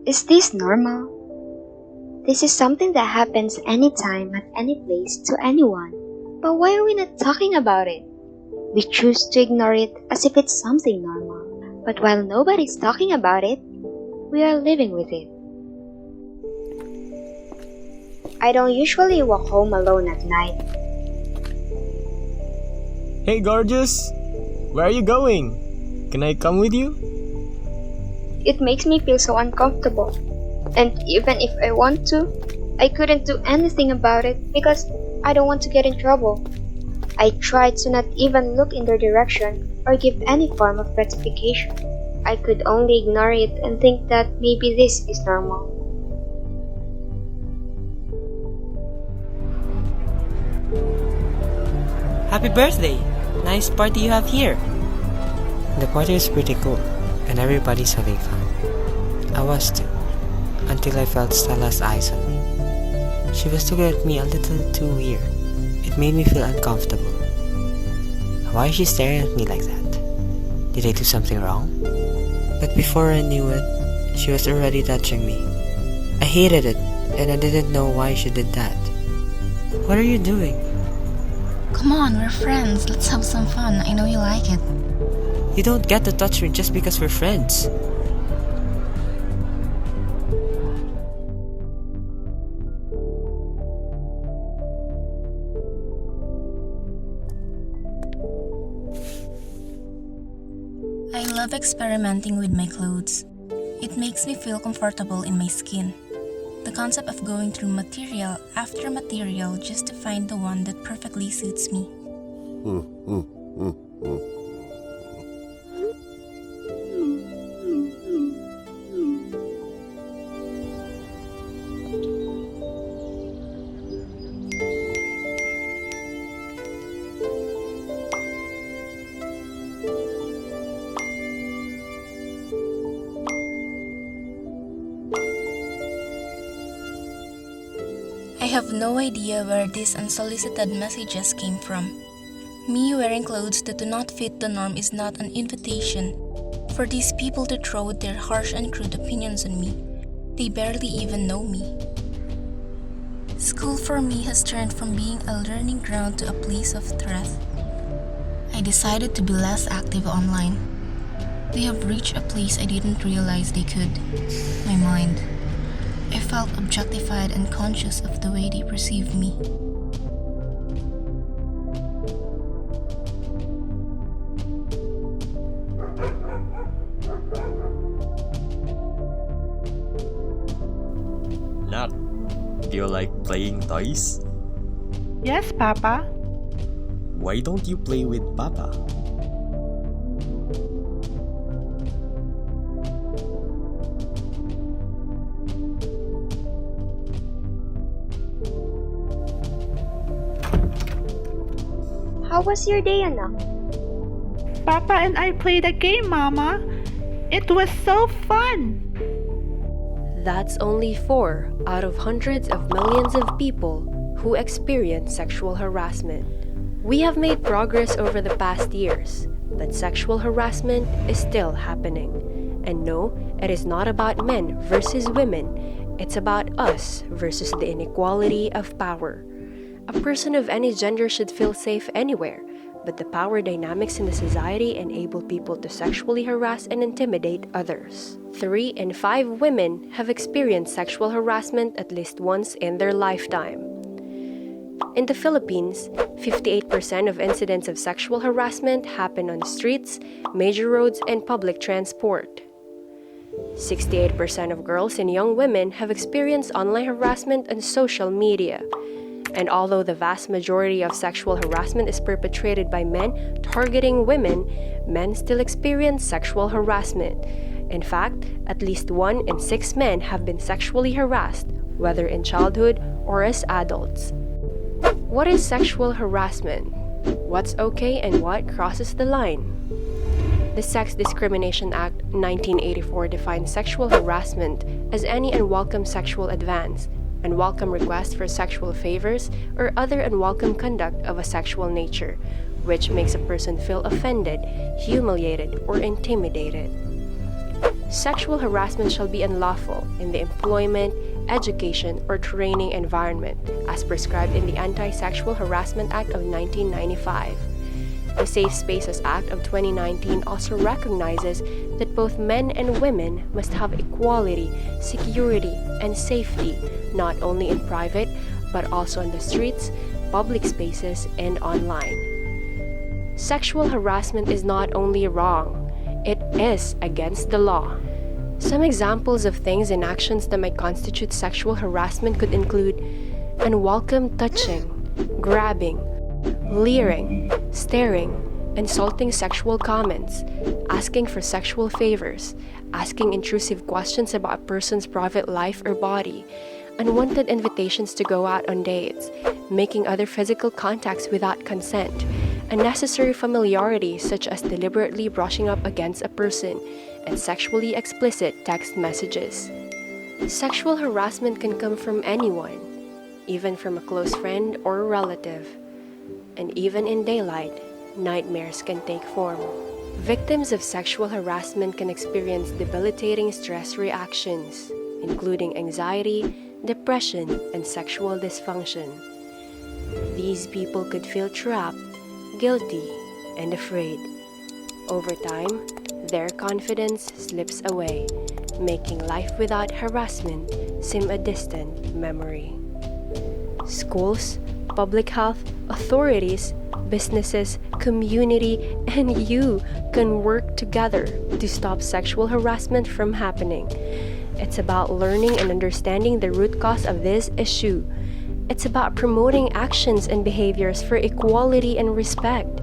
Is this normal? This is something that happens anytime, at any place, to anyone. But why are we not talking about it? We choose to ignore it as if it's something normal. But while nobody's talking about it, we are living with it. I don't usually walk home alone at night. Hey gorgeous! Where are you going? Can I come with you? It makes me feel so uncomfortable. And even if I want to, I couldn't do anything about it because I don't want to get in trouble. I try to not even look in their direction or give any form of gratification. I could only ignore it and think that maybe this is normal. Happy birthday! Nice party you have here. The party is pretty cool, and everybody's having fun. I was too, until I felt Stella's eyes on me. She was looking at me a little too weird. It made me feel uncomfortable. Why is she staring at me like that? Did I do something wrong? But before I knew it, she was already touching me. I hated it, and I didn't know why she did that. What are you doing? Come on, we're friends. Let's have some fun. I know you like it. You don't get to touch me just because we're friends. I love experimenting with my clothes. It makes me feel comfortable in my skin. The concept of going through material after material just to find the one that perfectly suits me. I have no idea where these unsolicited messages came from. Me wearing clothes that do not fit the norm is not an invitation for these people to throw their harsh and crude opinions on me. They barely even know me. School for me has turned from being a learning ground to a place of threat. I decided to be less active online. They have reached a place I didn't realize they could. My mind. I felt objectified and conscious of the way they perceived me. Nat, do you like playing toys? Yes, Papa. Why don't you play with Papa? How was your day, anak? Papa and I played a game, Mama. It was so fun. That's only 4 out of hundreds of millions of people who experience sexual harassment. We have made progress over the past years, but sexual harassment is still happening. And no, it is not about men versus women. It's about us versus the inequality of power. A person of any gender should feel safe anywhere, but the power dynamics in the society enable people to sexually harass and intimidate others. 3 in 5 women have experienced sexual harassment at least once in their lifetime. In the Philippines, 58% of incidents of sexual harassment happen on streets, major roads, and public transport. 68% of girls and young women have experienced online harassment on social media. And although the vast majority of sexual harassment is perpetrated by men targeting women, men still experience sexual harassment. In fact, at least 1 in 6 men have been sexually harassed, whether in childhood or as adults. What is sexual harassment? What's okay and what crosses the line? The Sex Discrimination Act 1984 defines sexual harassment as any unwelcome sexual advance, unwelcome request for sexual favors, or other unwelcome conduct of a sexual nature, which makes a person feel offended, humiliated, or intimidated. Sexual harassment shall be unlawful in the employment, education, or training environment, as prescribed in the Anti-Sexual Harassment Act of 1995. The Safe Spaces Act of 2019 also recognizes that both men and women must have equality, security, and safety, not only in private, but also in the streets, public spaces, and online. Sexual harassment is not only wrong, it is against the law. Some examples of things and actions that might constitute sexual harassment could include unwelcome touching, grabbing, leering, staring, insulting sexual comments, asking for sexual favors, asking intrusive questions about a person's private life or body, unwanted invitations to go out on dates, making other physical contacts without consent, unnecessary familiarity such as deliberately brushing up against a person, and sexually explicit text messages. Sexual harassment can come from anyone, even from a close friend or relative. And even in daylight, nightmares can take form. Victims of sexual harassment can experience debilitating stress reactions, including anxiety, depression, and sexual dysfunction. These people could feel trapped, guilty, and afraid. Over time, their confidence slips away, making life without harassment seem a distant memory. Schools, public health, authorities, businesses, community, and you can work together to stop sexual harassment from happening. It's about learning and understanding the root cause of this issue. It's about promoting actions and behaviors for equality and respect.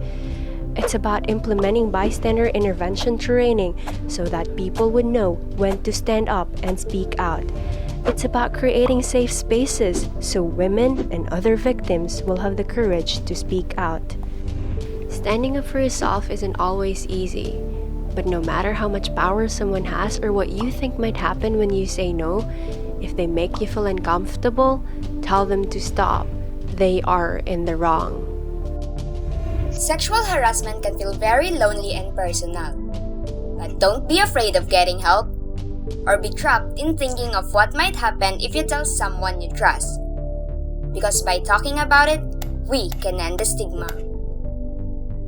It's about implementing bystander intervention training so that people would know when to stand up and speak out. It's about creating safe spaces so women and other victims will have the courage to speak out. Standing up for yourself isn't always easy, but no matter how much power someone has or what you think might happen when you say no, if they make you feel uncomfortable, tell them to stop. They are in the wrong. Sexual harassment can feel very lonely and personal. But don't be afraid of getting help or be trapped in thinking of what might happen if you tell someone you trust. Because by talking about it, we can end the stigma.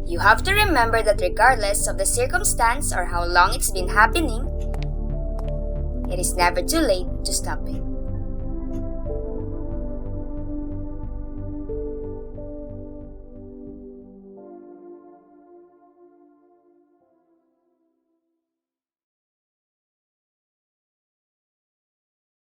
You have to remember that regardless of the circumstance or how long it's been happening, it is never too late to stop it.